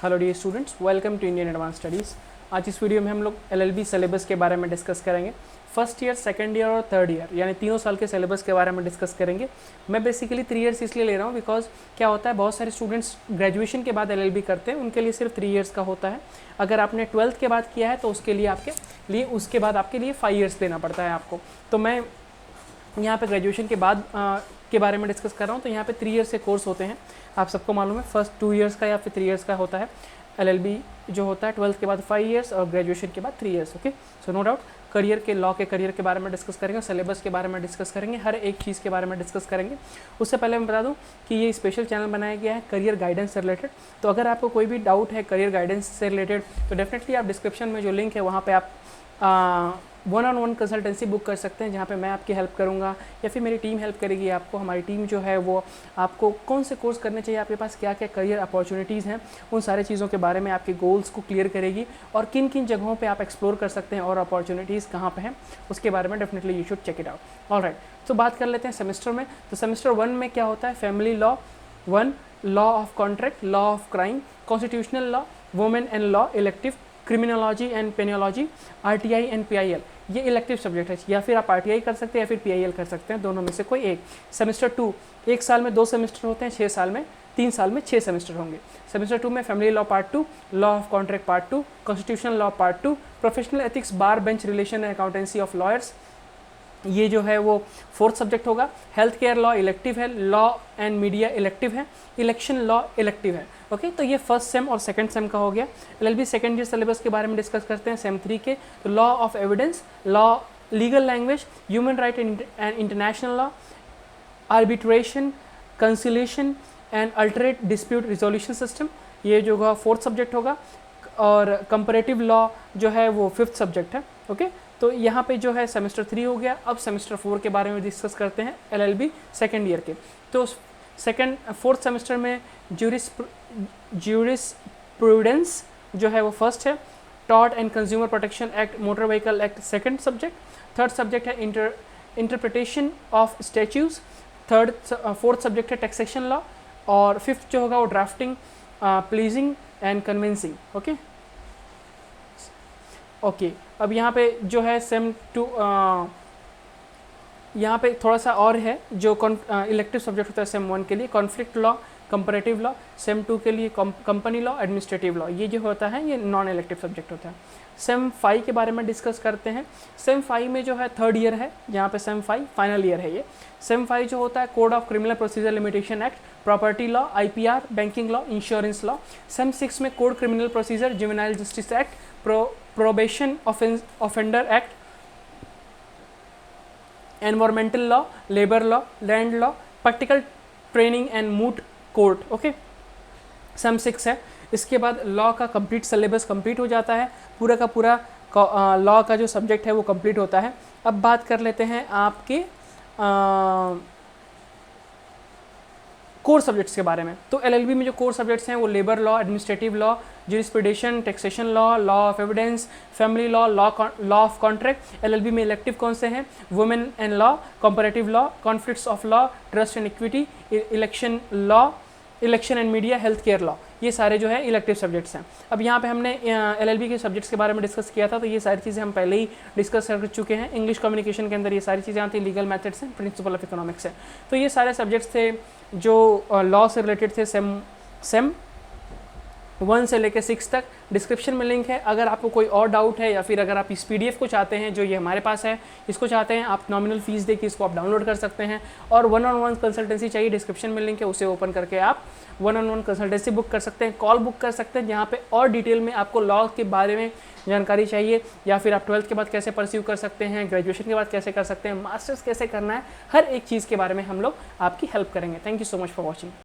Hello dear students, welcome to Indian advance studies. आज इस video में हम लोग एलएलबी सिलेबस के बारे में डिस्कस करेंगे। फर्स्ट ईयर, सेकंड ईयर और थर्ड ईयर यानी तीनों साल के सिलेबस के बारे में डिस्कस करेंगे। मैं बेसिकली 3 ईयर्स इसलिए ले रहा हूँ बिकॉज क्या होता है, बहुत सारे स्टूडेंट्स ग्रेजुएशन के बाद एलएलबी करते हैं, उनके लिए सिर्फ 3 ईयर्स का होता है। अगर आपने 12th के बाद किया है तो उसके बाद आपके लिए 5 ईयर्स देना पड़ता है आपको। तो मैं यहाँ पे ग्रेजुएशन के बाद के बारे में डिस्कस कर रहा हूँ। तो यहाँ पे 3 ईयर्स के कोर्स होते हैं, आप सबको मालूम है। फर्स्ट 2 ईयर्स का या फिर 3 ईयर्स का होता है एलएलबी जो होता है। 12th के बाद 5 ईयर्स और ग्रेजुएशन के बाद 3 years. Okay, so no doubt law के करियर के बारे में डिस्कस करेंगे, सिलेबस के बारे में डिस्कस करेंगे, हर एक चीज़ के बारे में डिस्कस करेंगे। उससे पहले मैं बता दूं कि ये स्पेशल चैनल बनाया गया है करियर गाइडेंस से रिलेटेड। तो अगर आपको कोई भी डाउट है करियर गाइडेंस से रिलेटेड तो डेफिनेटली आप डिस्क्रिप्शन में जो लिंक है वहाँ पर आप 1-on-1 कंसल्टेंसी बुक कर सकते हैं, जहाँ पे मैं आपकी हेल्प करूँगा या फिर मेरी टीम हेल्प करेगी आपको। हमारी टीम जो है वो आपको कौन से कोर्स करने चाहिए, आपके पास क्या क्या करियर अपॉर्चुनिटीज़ हैं, उन सारे चीज़ों के बारे में आपके गोल्स को क्लियर करेगी और किन किन जगहों पे आप एक्सप्लोर कर सकते हैं और अपॉर्चुनिटीज़ कहाँ पे हैं उसके बारे में definitely you should check it out. Alright, तो बात कर लेते हैं सेमेस्टर में। तो सेमेस्टर 1 में क्या होता है, family law 1, law of contract, law of crime, constitutional law, women and law, elective, criminology and penology, RTI and PIL. ये इलेक्टिव सब्जेक्ट है, या फिर आप आरटीआई कर सकते हैं या फिर पीआईएल कर सकते हैं, दोनों में से कोई एक। सेमेस्टर 2 1 साल में 2 सेमेस्टर होते हैं, 3 साल में 6 सेमेस्टर होंगे। सेमेस्टर 2 में family law part 2, law of contract part 2, constitutional law part 2, professional ethics, bar bench relation and accountancy of lawyers, ये जो है वो 4th सब्जेक्ट होगा। हेल्थ केयर लॉ इलेक्टिव है, लॉ एंड मीडिया इलेक्टिव है, election law elective है। Okay, तो ये फर्स्ट सेम और सेकंड सेम का हो गया। एलएलबी सेकंड ईयर सिलेबस के बारे में डिस्कस करते हैं सेम 3 के। तो law of evidence, law, legal language, human right and international law, arbitration, conciliation and alternate dispute resolution system, ये जो होगा 4th सब्जेक्ट होगा। और कंपैरेटिव लॉ जो है वो 5th सब्जेक्ट है। ओके, तो यहाँ पे जो है सेमेस्टर 3 हो गया। अब सेमेस्टर 4 के बारे में डिस्कस करते हैं एलएलबी सेकंड ईयर के। तो 4th सेमेस्टर में ज्यूरिस्प्रूडेंस जो है वो फर्स्ट है, tort and consumer protection act, motor vehicle act second subject, 3rd subject है interpretation of statutes, 4th subject है टैक्सेशन लॉ, और 5th जो होगा वो drafting, pleading and conveyancing. Okay, अब यहाँ पे जो है सेम 2 यहाँ पे थोड़ा सा और है जो इलेक्टिव सब्जेक्ट होता है सेम 1 के लिए, conflict law, comparative law, same 2 के लिए कंपनी लॉ, एडमिनिस्ट्रेटिव लॉ, ये जो होता है ये नॉन इलेक्टिव सब्जेक्ट होता है। सेम 5 के बारे में डिस्कस करते हैं। सेम 5 में जो है 3rd ईयर है, यहाँ पे सेम 5 फाइनल ईयर है। ये सेम 5 जो होता है code of criminal procedure limitation act, property law, IPR, banking law, insurance law. Sem 6 में code criminal procedure, juvenile justice act, probation offender act, environmental law, labour law, land law, practical training and moot court. Okay, sem 6 है। इसके बाद law का complete syllabus complete हो जाता है, पूरा का पूरा लॉ का जो सब्जेक्ट है वो कंप्लीट होता है। अब बात कर लेते हैं आपके कोर सब्जेक्ट्स के बारे में। तो एलएलबी में जो कोर सब्जेक्ट्स हैं वो labour law, administrative law, jurisprudence, taxation law, law of evidence, family law, law of contract. LLB में इलेक्टिव कौन से हैं, women and law, comparative law, conflicts of law, trust and equity, election law, election and media, health care law, ये सारे जो है elective subjects हैं। अब यहाँ पे हमने एलएलबी के सब्जेक्ट्स के बारे में डिस्कस किया था, तो ये सारी चीज़ें हम पहले ही डिस्कस कर चुके हैं। इंग्लिश कम्युनिकेशन के अंदर ये सारी चीज़ें आती हैं, लीगल मेथड्स हैं, प्रिंसिपल ऑफ इकोनॉमिक्स है। तो ये सारे सब्जेक्ट्स थे जो लॉ से रिलेटेड थे सेम 1 से लेकर 6 तक। डिस्क्रिप्शन में लिंक है, अगर आपको कोई और डाउट है या फिर अगर आप इस पीडीएफ को चाहते हैं जो ये हमारे पास है, इसको चाहते हैं, आप नॉमिनल फीस दे के इसको आप डाउनलोड कर सकते हैं। और 1-on-1 कंसल्टेंसी चाहिए, डिस्क्रिप्शन में लिंक है, उसे ओपन करके आप 1-on-1 कंसल्टेंसी बुक कर सकते हैं, कॉल बुक कर सकते हैं, जहाँ पे और डिटेल में आपको लॉ के बारे में जानकारी चाहिए, या फिर आप 12th के बाद कैसे परस्यू कर सकते हैं, ग्रेजुएशन के बाद कैसे कर सकते हैं, मास्टर्स कैसे करना है, हर एक चीज़ के बारे में हम लोग आपकी हेल्प करेंगे। Thank you so much for watching.